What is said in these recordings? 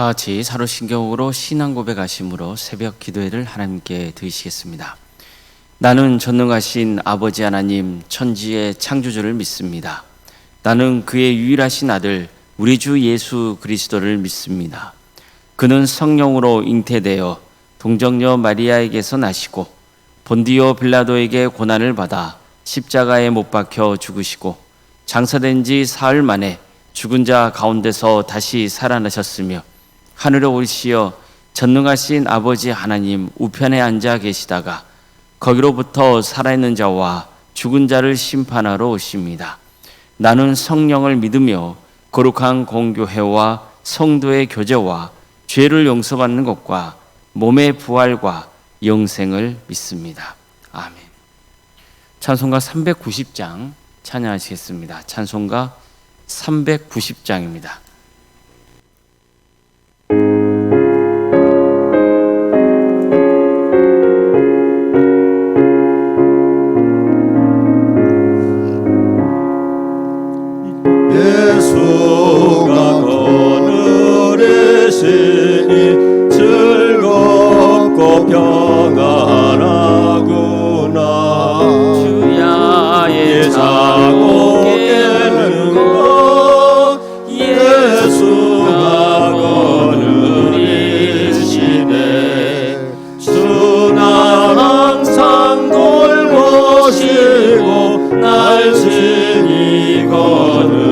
다 같이 사도신경으로 신앙 고백하심으로 새벽 기도회를 하나님께 드리시겠습니다. 나는 전능하신 아버지 하나님 천지의 창조주를 믿습니다. 나는 그의 유일하신 아들 우리 주 예수 그리스도를 믿습니다. 그는 성령으로 잉태되어 동정녀 마리아에게서 나시고 본디오 빌라도에게 고난을 받아 십자가에 못 박혀 죽으시고 장사된 지 사흘 만에 죽은 자 가운데서 다시 살아나셨으며 하늘에 오르시어 전능하신 아버지 하나님 우편에 앉아 계시다가 거기로부터 살아있는 자와 죽은 자를 심판하러 오십니다. 나는 성령을 믿으며 거룩한 공교회와 성도의 교제와 죄를 용서받는 것과 몸의 부활과 영생을 믿습니다. 아멘. 찬송가 390장 찬양하시겠습니다. 찬송가 390장입니다. 예수가 거느리시니 즐겁고 평안하구나. 주야의 자고 깨는 것 예수가 거느리시네. 주나 항상 돌보시고 날 친히 거느리시네.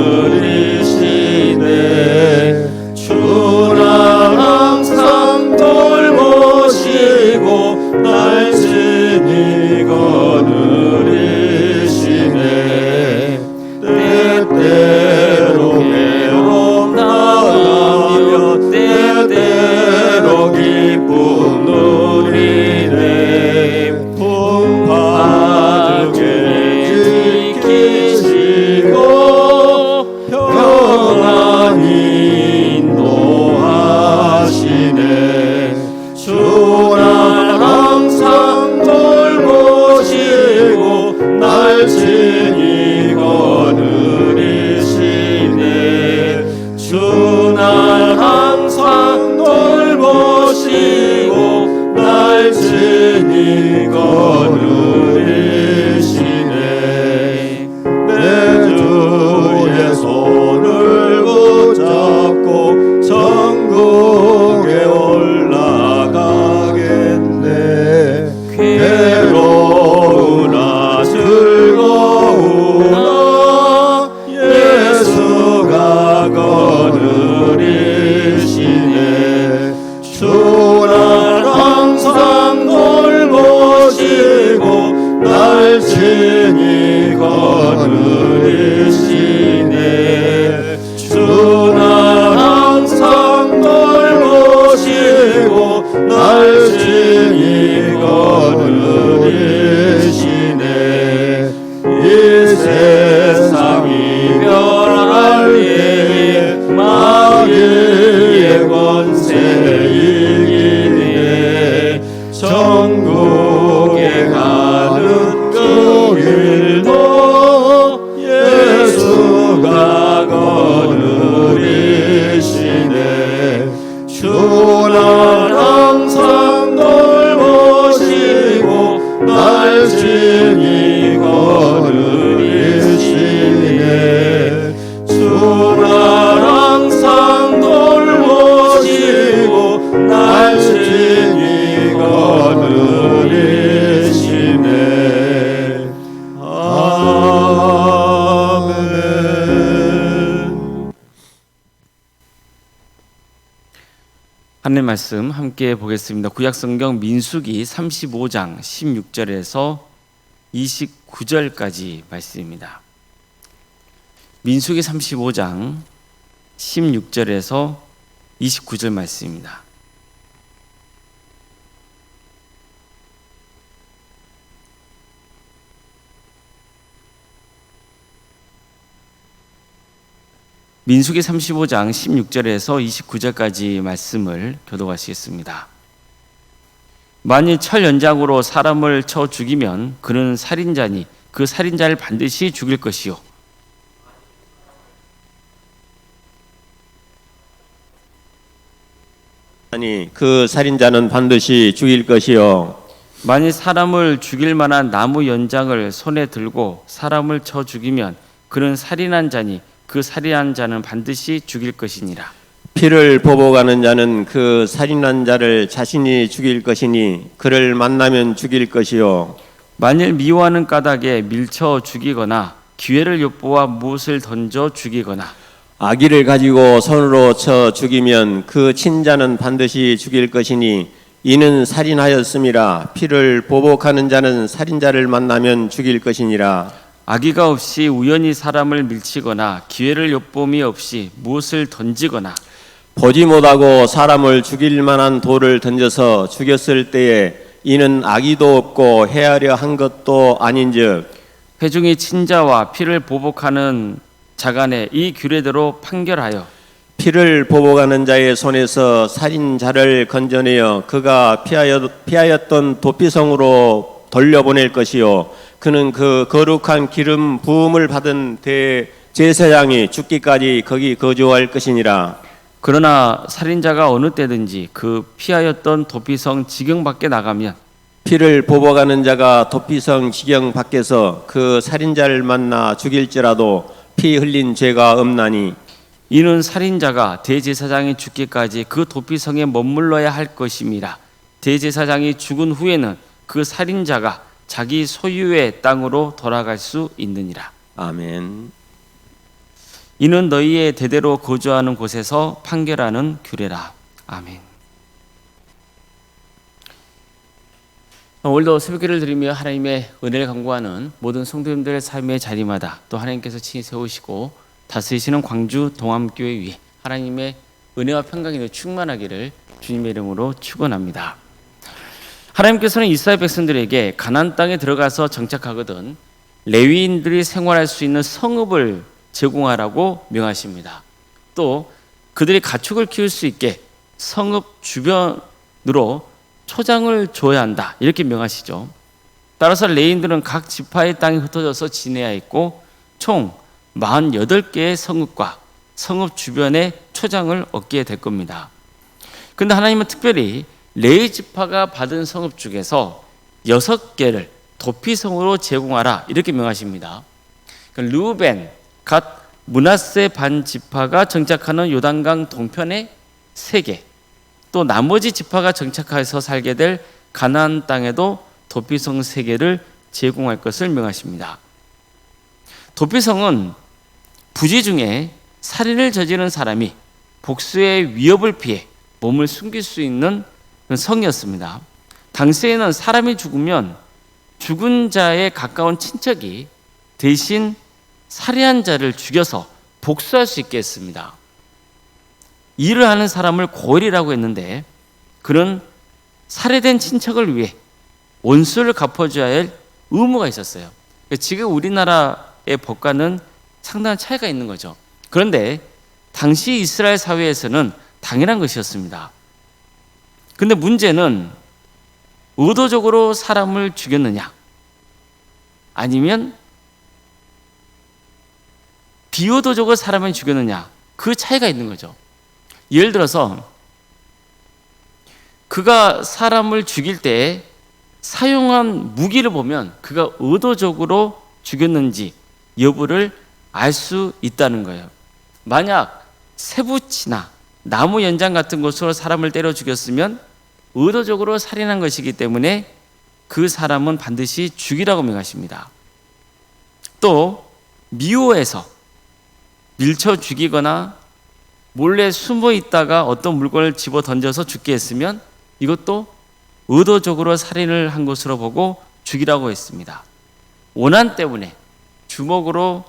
주나 항상 돌보시고 날 친히 거느리시네. 때때로 괴로움 당하며 때때로 기쁨 누리네. 풍파중에 지키시고 평안히 인도하시네. 주나 항상 돌보시고 날 친히 거느리시네. 주나 항상 돌보시고 날 친히 거느리시네. 내 주의 손을 붙잡고 천국에 올라가겠네. 괴로우나 즐거우나 예수가 거느리시네. 주나 항상 돌보시고 날 친히 거느리시네. 주나 항상 돌보시고 날 친히 거느리시네. 이 세상 이별할 때에 마귀의 권세 이기네. 천국에 가는 그 길도 예수가 거느리시네. 주나 항상 돌보시고 날 친히 거느리시네. 주나 항상 돌보시고 날 친히 거느리시네. 아멘. 하나님 말씀 함께 보겠습니다. 구약성경 민수기 35장 16절에서 29절까지 말씀입니다. 민수기 35장 16절에서 29절 말씀입니다. 민수기 35장 16절에서 29절까지 말씀을 교독하시겠습니다. 만일 철 연장으로 사람을 쳐 죽이면 그는 살인자니 그 살인자를 반드시 죽일 것이요 없나니 그 살인자는 반드시 죽일 것이요 만일 사람을 죽일 만한 나무 연장을 손에 들고 사람을 쳐 죽이면 그는 살인한 자니 그 살인한 자는 반드시 죽일 것이니라. 피를 보복하는 자는 그 살인한 자를 자신이 죽일 것이니 그를 만나면 죽일 것이요 만일 미워하는 까닭에 밀쳐 죽이거나 기회를 엿보아 무엇을 던져 죽이거나 악의를 가지고 손으로 쳐 죽이면 그 친자는 반드시 죽일 것이니 이는 살인하였음이라. 피를 보복하는 자는 살인자를 만나면 죽일 것이니라. 악의가 없이 우연히 사람을 밀치거나 기회를 엿봄이 없이 무엇을 던지거나 보지 못하고 사람을 죽일 만한 돌을 던져서 죽였을 때에 이는 악의도 없고 해하려 한 것도 아닌즉 회중이 친자와 피를 보복하는 자간에 이 규례대로 판결하여 피를 보복하는 자의 손에서 살인자를 건져내어 그가 피하였던 도피성으로 돌려보낼 것이요 그는 그 거룩한 기름 부음을 받은 대제사장이 죽기까지 거기 거주할 것이니라. 그러나 살인자가 어느 때든지 그 피하였던 도피성 지경 밖에 나가면 피를 보복하는 자가 도피성 지경 밖에서 그 살인자를 만나 죽일지라도 피 흘린 죄가 없나니 이는 살인자가 대제사장이 죽기까지 그 도피성에 머물러야 할 것임이라. 대제사장이 죽은 후에는 그 살인자가 자기 소유의 땅으로 돌아갈 수 있느니라. 아멘. 이는 너희의 대대로 거주하는 곳에서 판결하는 규례라. 아멘. 오늘도 새벽기를 드리며 하나님의 은혜를 간구하는 모든 성도님들의 삶의 자리마다 또 하나님께서 친히 세우시고 다스리시는 광주 동암교회 위에 하나님의 은혜와 평강이 충만하기를 주님의 이름으로 축원합니다. 하나님께서는 이스라엘 백성들에게 가나안 땅에 들어가서 정착하거든 레위인들이 생활할 수 있는 성읍을 제공하라고 명하십니다. 또 그들이 가축을 키울 수 있게 성읍 주변으로 초장을 줘야 한다 이렇게 명하시죠. 따라서 레위인들은 각 지파의 땅에 흩어져서 지내야 했고 총 48개의 성읍과 성읍 주변에 초장을 얻게 될 겁니다. 그런데 하나님은 특별히 레위 지파가 받은 성읍 중에서 6개를 도피성으로 제공하라 이렇게 명하십니다. 르우벤, 갓, 므낫세 반 지파가 정착하는 요단강 동편에 3개, 또 나머지 지파가 정착해서 살게 될 가나안 땅에도 도피성 3개를 제공할 것을 명하십니다. 도피성은 부지 중에 살인을 저지른 사람이 복수의 위협을 피해 몸을 숨길 수 있는 성이었습니다. 당시에는 사람이 죽으면 죽은 자에 가까운 친척이 대신 살해한 자를 죽여서 복수할 수 있게 했습니다. 일을 하는 사람을 고엘이라고 했는데 그는 살해된 친척을 위해 원수를 갚아줘야 할 의무가 있었어요. 지금 우리나라의 법과는 상당한 차이가 있는 거죠. 그런데 당시 이스라엘 사회에서는 당연한 것이었습니다. 근데 문제는 의도적으로 사람을 죽였느냐 아니면 비의도적으로 사람을 죽였느냐 그 차이가 있는 거죠. 예를 들어서 그가 사람을 죽일 때 사용한 무기를 보면 그가 의도적으로 죽였는지 여부를 알 수 있다는 거예요. 만약 쇠붙이나 나무 연장 같은 것으로 사람을 때려 죽였으면 의도적으로 살인한 것이기 때문에 그 사람은 반드시 죽이라고 명하십니다. 또 미호에서 밀쳐 죽이거나 몰래 숨어 있다가 어떤 물건을 집어 던져서 죽게 했으면 이것도 의도적으로 살인을 한 것으로 보고 죽이라고 했습니다. 원한 때문에 주먹으로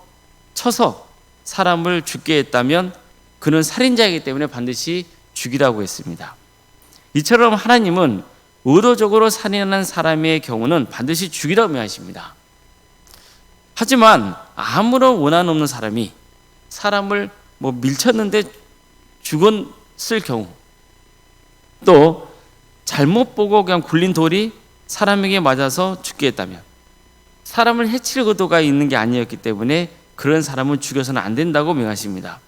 쳐서 사람을 죽게 했다면 그는 살인자이기 때문에 반드시 죽이라고 했습니다. 이처럼 하나님은 의도적으로 살인한 사람의 경우는 반드시 죽이라고 명하십니다. 하지만 아무런 원한 없는 사람이 사람을 밀쳤는데 죽었을 경우 또 잘못 보고 그냥 굴린 돌이 사람에게 맞아서 죽게 했다면 사람을 해칠 의도가 있는 게 아니었기 때문에 그런 사람은 죽여서는 안 된다고 명하십니다.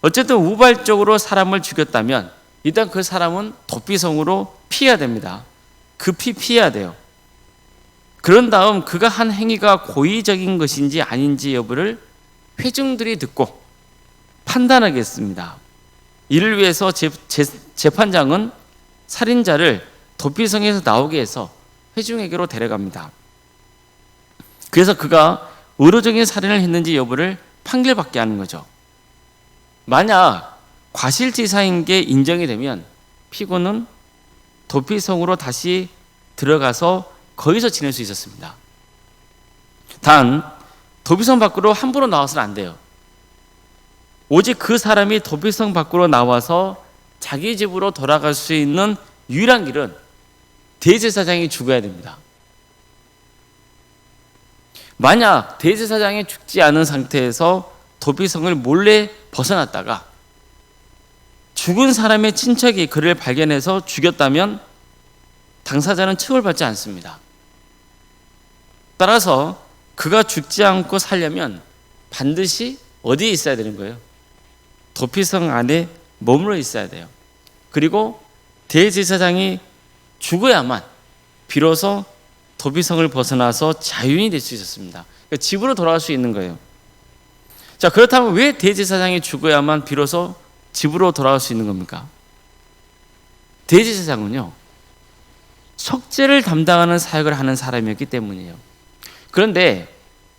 어쨌든 우발적으로 사람을 죽였다면 일단 그 사람은 도피성으로 피해야 됩니다. 급히 피해야 돼요. 그런 다음 그가 한 행위가 고의적인 것인지 아닌지 여부를 회중들이 듣고 판단하겠습니다. 이를 위해서 재판장은 살인자를 도피성에서 나오게 해서 회중에게로 데려갑니다. 그래서 그가 의도적인 살인을 했는지 여부를 판결받게 하는 거죠. 만약 과실치사인 게 인정이 되면 피고는 도피성으로 다시 들어가서 거기서 지낼 수 있었습니다. 단 도피성 밖으로 함부로 나와서는 안 돼요. 오직 그 사람이 도피성 밖으로 나와서 자기 집으로 돌아갈 수 있는 유일한 길은 대제사장이 죽어야 됩니다. 만약 대제사장이 죽지 않은 상태에서 도피성을 몰래 벗어났다가 죽은 사람의 친척이 그를 발견해서 죽였다면 당사자는 처벌받지 않습니다. 따라서 그가 죽지 않고 살려면 반드시 어디에 있어야 되는 거예요? 도피성 안에 머물러 있어야 돼요. 그리고 대제사장이 죽어야만 비로소 도피성을 벗어나서 자유인이 될 수 있었습니다. 그러니까 집으로 돌아갈 수 있는 거예요. 자, 그렇다면 왜 대제사장이 죽어야만 비로소 집으로 돌아갈 수 있는 겁니까? 대제사장은요, 속죄를 담당하는 사역을 하는 사람이었기 때문이에요. 그런데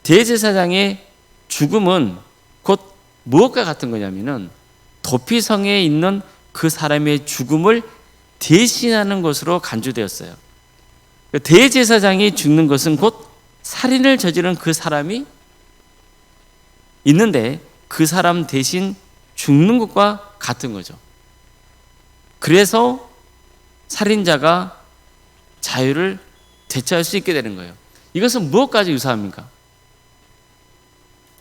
대제사장의 죽음은 곧 무엇과 같은 거냐면은 도피성에 있는 그 사람의 죽음을 대신하는 것으로 간주되었어요. 대제사장이 죽는 것은 곧 살인을 저지른 그 사람이 있는데 그 사람 대신 죽는 것과 같은 거죠. 그래서 살인자가 자유를 되찾을 수 있게 되는 거예요. 이것은 무엇까지 유사합니까?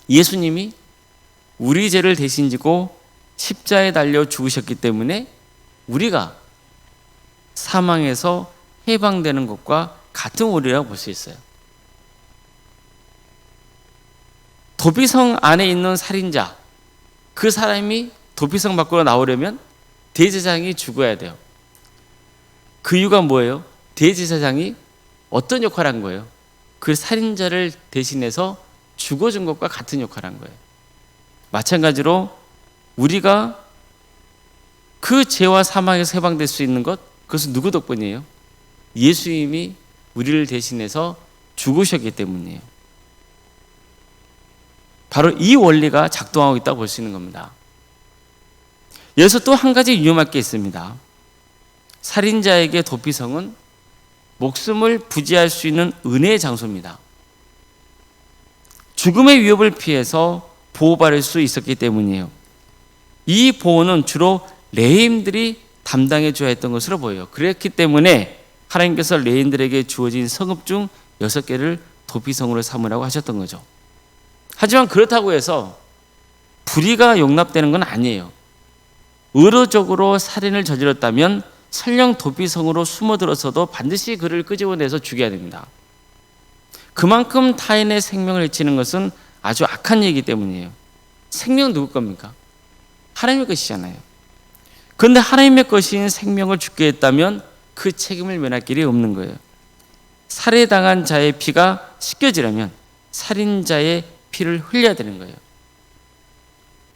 예수님이 우리 죄를 대신 지고 십자에 달려 죽으셨기 때문에 우리가 사망에서 해방되는 것과 같은 원리라고 볼 수 있어요. 도피성 안에 있는 살인자, 그 사람이 도피성 밖으로 나오려면 대제사장이 죽어야 돼요. 그 이유가 뭐예요? 대제사장이 어떤 역할을 한 거예요? 그 살인자를 대신해서 죽어준 것과 같은 역할을 한 거예요. 마찬가지로 우리가 그 죄와 사망에서 해방될 수 있는 것, 그것은 누구 덕분이에요? 예수님이 우리를 대신해서 죽으셨기 때문이에요. 바로 이 원리가 작동하고 있다고 볼 수 있는 겁니다. 여기서 또 한 가지 위험할 게 있습니다. 살인자에게 도피성은 목숨을 부지할 수 있는 은혜의 장소입니다. 죽음의 위협을 피해서 보호받을 수 있었기 때문이에요. 이 보호는 주로 레위인들이 담당해 줘야 했던 것으로 보여요. 그랬기 때문에 하나님께서 레위인들에게 주어진 성읍 중 6개를 도피성으로 삼으라고 하셨던 거죠. 하지만 그렇다고 해서 불의가 용납되는 건 아니에요. 의도적으로 살인을 저질렀다면 설령 도피성으로 숨어들어서도 반드시 그를 끄집어내서 죽여야 됩니다. 그만큼 타인의 생명을 해치는 것은 아주 악한 일이기 때문이에요. 생명 누구 겁니까? 하나님의 것이잖아요. 그런데 하나님의 것인 생명을 죽게 했다면 그 책임을 면할 길이 없는 거예요. 살해당한 자의 피가 씻겨지려면 살인자의 피를 흘려야 되는 거예요.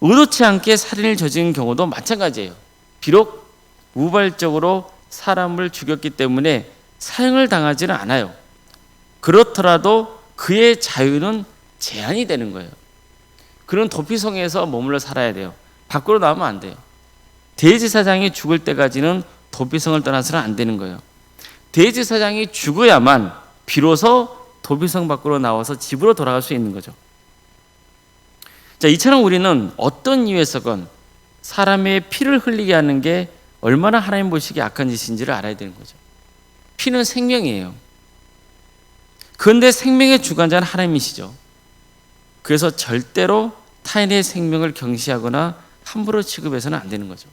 의도치 않게 살인을 저지른 경우도 마찬가지예요. 비록 우발적으로 사람을 죽였기 때문에 사형을 당하지는 않아요. 그렇더라도 그의 자유는 제한이 되는 거예요. 그는 도피성에서 머물러 살아야 돼요. 밖으로 나오면 안 돼요. 대제사장이 죽을 때까지는 도피성을 떠나서는 안 되는 거예요. 대제사장이 죽어야만 비로소 도피성 밖으로 나와서 집으로 돌아갈 수 있는 거죠. 자, 이처럼 우리는 어떤 이유에서건 사람의 피를 흘리게 하는 게 얼마나 하나님 보시기에 악한 짓인지를 알아야 되는 거죠. 피는 생명이에요. 그런데 생명의 주관자는 하나님이시죠. 그래서 절대로 타인의 생명을 경시하거나 함부로 취급해서는 안 되는 거죠.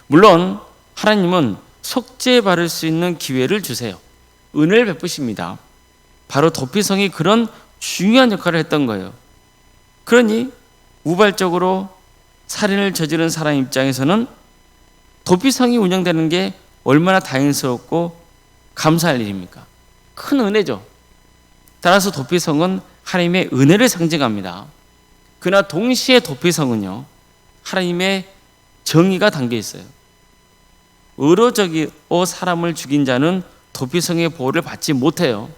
물론 하나님은 속죄받을 수 있는 기회를 주세요. 은혜를 베푸십니다. 바로 도피성이 그런 중요한 역할을 했던 거예요. 그러니 우발적으로 살인을 저지른 사람 입장에서는 도피성이 운영되는 게 얼마나 다행스럽고 감사할 일입니까? 큰 은혜죠. 따라서 도피성은 하나님의 은혜를 상징합니다. 그러나 동시에 도피성은요, 하나님의 정의가 담겨 있어요. 의로적이고 사람을 죽인 자는 도피성의 보호를 받지 못해요.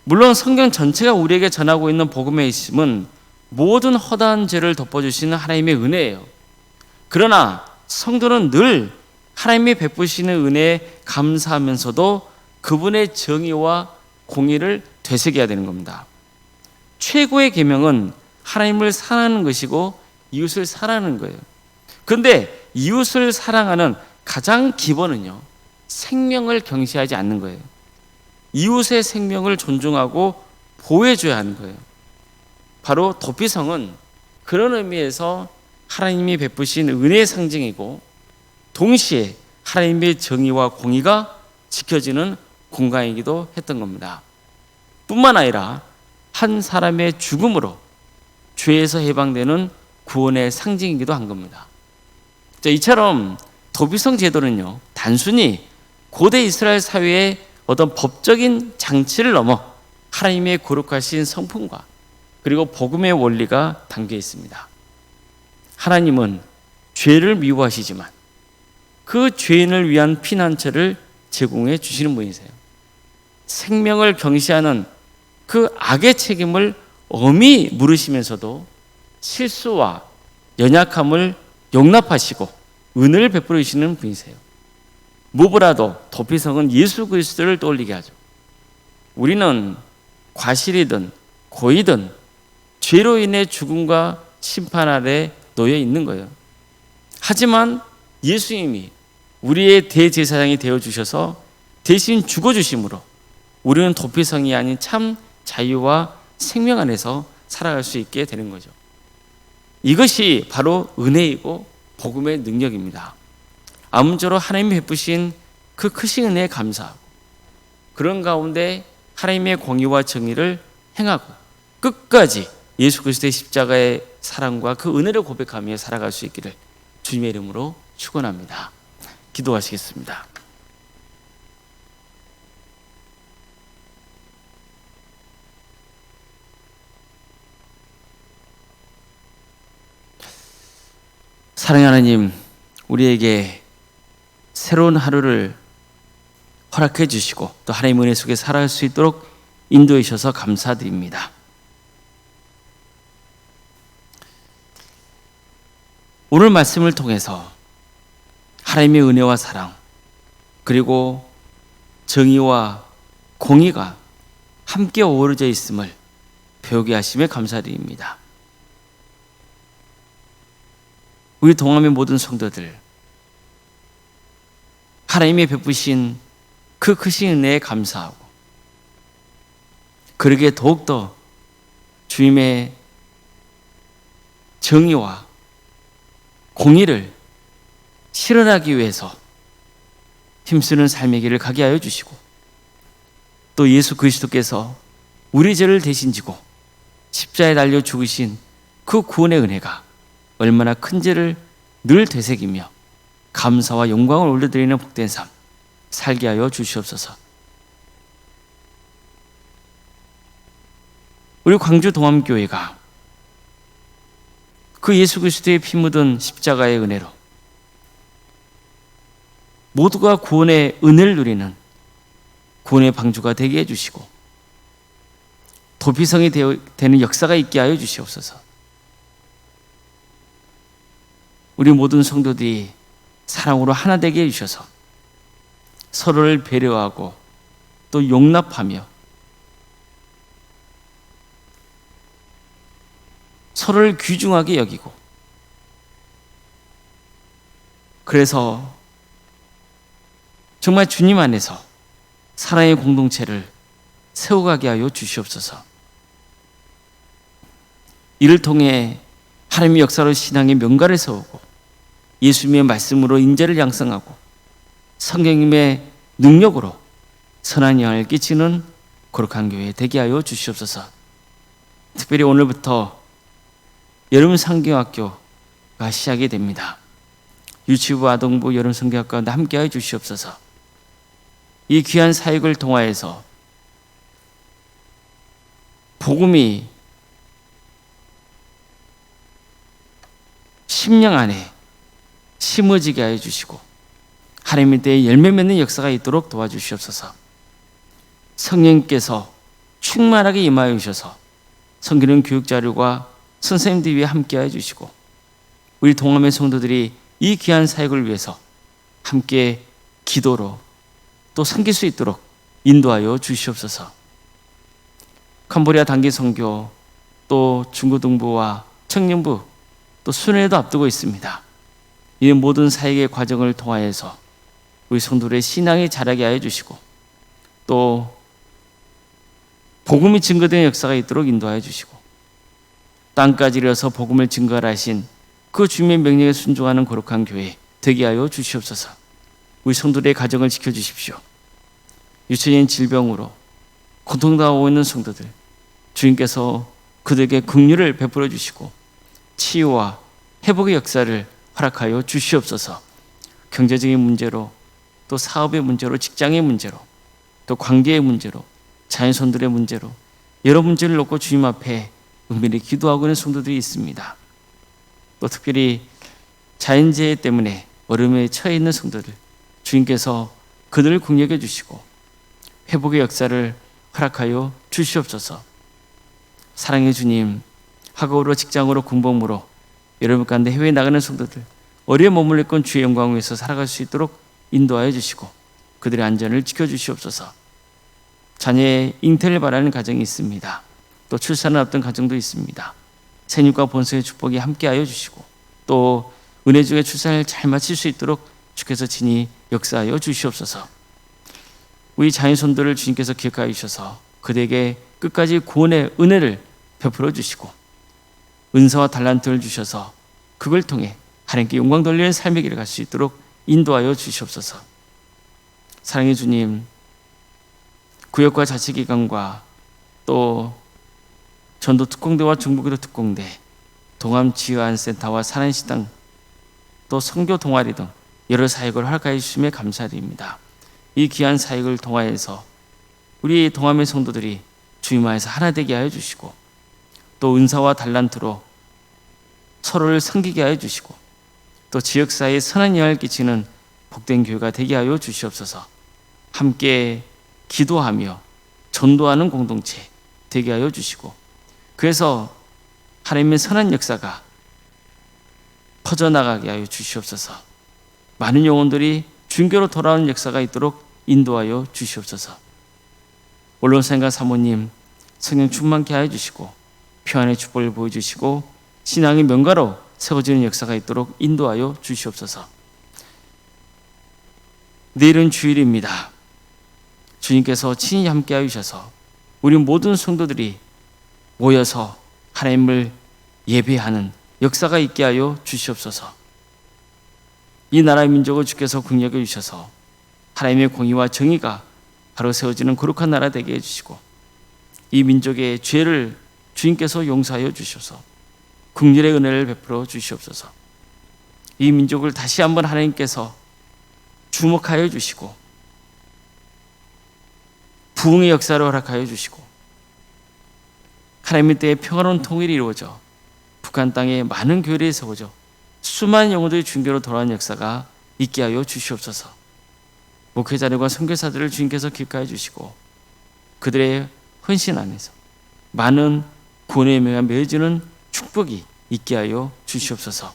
물론 성경 전체가 우리에게 전하고 있는 복음의 있음은 모든 허다한 죄를 덮어주시는 하나님의 은혜예요. 그러나 성도는 늘 하나님이 베푸시는 은혜에 감사하면서도 그분의 정의와 공의를 되새겨야 되는 겁니다. 최고의 계명은 하나님을 사랑하는 것이고 이웃을 사랑하는 거예요. 그런데 이웃을 사랑하는 가장 기본은요, 생명을 경시하지 않는 거예요. 이웃의 생명을 존중하고 보호해줘야 하는 거예요. 바로 도피성은 그런 의미에서 하나님이 베푸신 은혜의 상징이고 동시에 하나님의 정의와 공의가 지켜지는 공간이기도 했던 겁니다. 뿐만 아니라 한 사람의 죽음으로 죄에서 해방되는 구원의 상징이기도 한 겁니다. 자, 이처럼 도피성 제도는요, 단순히 고대 이스라엘 사회의 어떤 법적인 장치를 넘어 하나님의 거룩하신 성품과 그리고 복음의 원리가 담겨 있습니다. 하나님은 죄를 미워하시지만 그 죄인을 위한 피난처를 제공해 주시는 분이세요. 생명을 경시하는 그 악의 책임을 엄히 물으시면서도 실수와 연약함을 용납하시고 은혜를 베풀어 주시는 분이세요. 무엇보다도 도피성은 예수 그리스도를 떠올리게 하죠. 우리는 과실이든 고의든 죄로 인해 죽음과 심판 아래 놓여 있는 거예요. 하지만 예수님이 우리의 대제사장이 되어주셔서 대신 죽어주심으로 우리는 도피성이 아닌 참 자유와 생명 안에서 살아갈 수 있게 되는 거죠. 이것이 바로 은혜이고 복음의 능력입니다. 아무쪼록 하나님이 베푸신 그 크신 은혜에 감사하고 그런 가운데 하나님의 공의와 정의를 행하고 끝까지 예수 그리스도의 십자가의 사랑과 그 은혜를 고백하며 살아갈 수 있기를 주님의 이름으로 축원합니다. 기도하시겠습니다. 사랑하는 하나님, 우리에게 새로운 하루를 허락해 주시고 또 하나님의 은혜 속에 살아갈 수 있도록 인도해 주셔서 감사드립니다. 오늘 말씀을 통해서 하나님의 은혜와 사랑 그리고 정의와 공의가 함께 어우러져 있음을 배우게 하심에 감사드립니다. 우리 동암의 모든 성도들, 하나님이 베푸신 그 크신 은혜에 감사하고 그러기에 더욱더 주님의 정의와 공의를 실현하기 위해서 힘쓰는 삶의 길을 가게 하여 주시고 또 예수 그리스도께서 우리 죄를 대신 지고 십자가에 달려 죽으신 그 구원의 은혜가 얼마나 큰지를 늘 되새기며 감사와 영광을 올려드리는 복된 삶 살게 하여 주시옵소서. 우리 광주 동암교회가 그 예수 그리스도의 피 묻은 십자가의 은혜로 모두가 구원의 은혜를 누리는 구원의 방주가 되게 해주시고 도피성이 되는 역사가 있게 하여 주시옵소서. 우리 모든 성도들이 사랑으로 하나 되게 해주셔서 서로를 배려하고 또 용납하며 서로를 귀중하게 여기고 그래서 정말 주님 안에서 사랑의 공동체를 세워가게 하여 주시옵소서. 이를 통해 하나님의 역사로 신앙의 명가를 세우고 예수님의 말씀으로 인재를 양성하고 성령님의 능력으로 선한 영향을 끼치는 거룩한 교회 되게 하여 주시옵소서. 특별히 오늘부터 여름 상경학교가 시작이 됩니다. 유치부, 아동부, 여름성경학 가운데 함께하여 주시옵소서. 이 귀한 사역을 통하여서 복음이 심령 안에 심어지게 하여 주시고 하나님의 때에 열매 맺는 역사가 있도록 도와주시옵소서. 성령께서 충만하게 임하여 주셔서 성기는 교육자료와 선생님들 위해 함께하여 주시고 우리 동암의 성도들이 이 귀한 사역을 위해서 함께 기도로 또 섬길 수 있도록 인도하여 주시옵소서. 캄보디아 단기 선교 또 중고등부와 청년부 또 수련회도 앞두고 있습니다. 이 모든 사역의 과정을 통하여서 우리 성도들의 신앙이 자라게 하여 주시고 또 복음이 증거되는 역사가 있도록 인도하여 주시고 땅까지 이르러서 복음을 증거하라 하신 그 주님의 명령에 순종하는 거룩한 교회 되게 하여 주시옵소서. 우리 성도들의 가정을 지켜주십시오. 유천인 질병으로 고통당하고 있는 성도들 주님께서 그들에게 긍휼을 베풀어 주시고 치유와 회복의 역사를 허락하여 주시옵소서. 경제적인 문제로 또 사업의 문제로 직장의 문제로 또 관계의 문제로 자녀손들의 문제로 여러 문제를 놓고 주님 앞에 은밀히 기도하고 있는 성도들이 있습니다. 또 특별히 자연재해 때문에 어려움에 처해 있는 성도들 주님께서 그들을 긍휼해 주시고 회복의 역사를 허락하여 주시옵소서. 사랑의 주님, 학업으로 직장으로 군복무로 여러분 가운데 해외에 나가는 성도들 어디에 머물러 있건 주의 영광을 위해서 살아갈 수 있도록 인도하여 주시고 그들의 안전을 지켜주시옵소서. 자녀의 잉태를 바라는 가정이 있습니다. 또 출산을 앞둔 가정도 있습니다. 생육과 본성의 축복이 함께하여 주시고 또 은혜 중에 출산을 잘 마칠 수 있도록 주께서 친히 역사하여 주시옵소서. 우리 자녀손들을 주님께서 기억하여 주셔서 그들에게 끝까지 구원의 은혜를 베풀어 주시고 은사와 달란트를 주셔서 그걸 통해 하나님께 영광 돌리는 삶의 길을 갈 수 있도록 인도하여 주시옵소서. 사랑의 주님, 구역과 자치기관과 또 전도 특공대와 중부기도 특공대, 동암지휘안센터와 사난식당, 또 선교 동아리 등 여러 사역을 허락하여 주심에 감사드립니다. 이 귀한 사역을 통하여서 우리 동암의 성도들이 주님 안에서 하나 되게 하여 주시고 또 은사와 달란트로 서로를 섬기게 하여 주시고 또 지역사회에 선한 영향을 끼치는 복된 교회가 되게 하여 주시옵소서. 함께 기도하며 전도하는 공동체 되게 하여 주시고 그래서 하나님의 선한 역사가 퍼져나가게 하여 주시옵소서. 많은 영혼들이 주님께로 돌아오는 역사가 있도록 인도하여 주시옵소서. 언론사님과 사모님 성령 충만케 하여 주시고 평안의 축복을 보여주시고 신앙의 명가로 세워지는 역사가 있도록 인도하여 주시옵소서. 내일은 주일입니다. 주님께서 친히 함께하여 주셔서 우리 모든 성도들이 모여서 하나님을 예배하는 역사가 있게 하여 주시옵소서. 이 나라의 민족을 주께서 긍휼히 주셔서 하나님의 공의와 정의가 바로 세워지는 거룩한 나라 되게 해주시고 이 민족의 죄를 주님께서 용서하여 주셔서 긍휼의 은혜를 베풀어 주시옵소서. 이 민족을 다시 한번 하나님께서 주목하여 주시고 부흥의 역사를 허락하여 주시고 하나님의 때에 평화로운 통일이 이루어져 북한 땅에 많은 교회들이 세워져 수많은 영혼들이 주님께로 돌아오는 역사가 있게 하여 주시옵소서. 목회자들과 선교사들을 주님께서 기억하여 주시고 그들의 헌신 안에서 많은 구원의 명에 맺어주는 축복이 있게 하여 주시옵소서.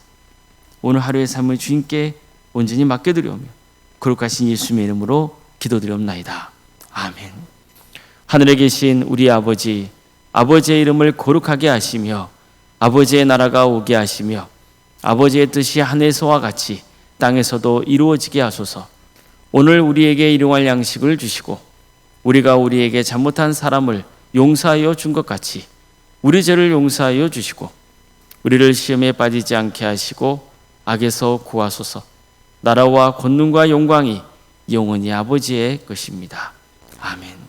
오늘 하루의 삶을 주님께 온전히 맡겨드리오며 거룩하신 예수님의 이름으로 기도드리옵나이다. 아멘. 하늘에 계신 우리 아버지, 아버지의 이름을 거룩하게 하시며 아버지의 나라가 오게 하시며 아버지의 뜻이 하늘에서와 같이 땅에서도 이루어지게 하소서. 오늘 우리에게 일용할 양식을 주시고 우리가 우리에게 잘못한 사람을 용서하여 준 것 같이 우리 죄를 용서하여 주시고 우리를 시험에 빠지지 않게 하시고 악에서 구하소서. 나라와 권능과 영광이 영원히 아버지의 것입니다. 아멘.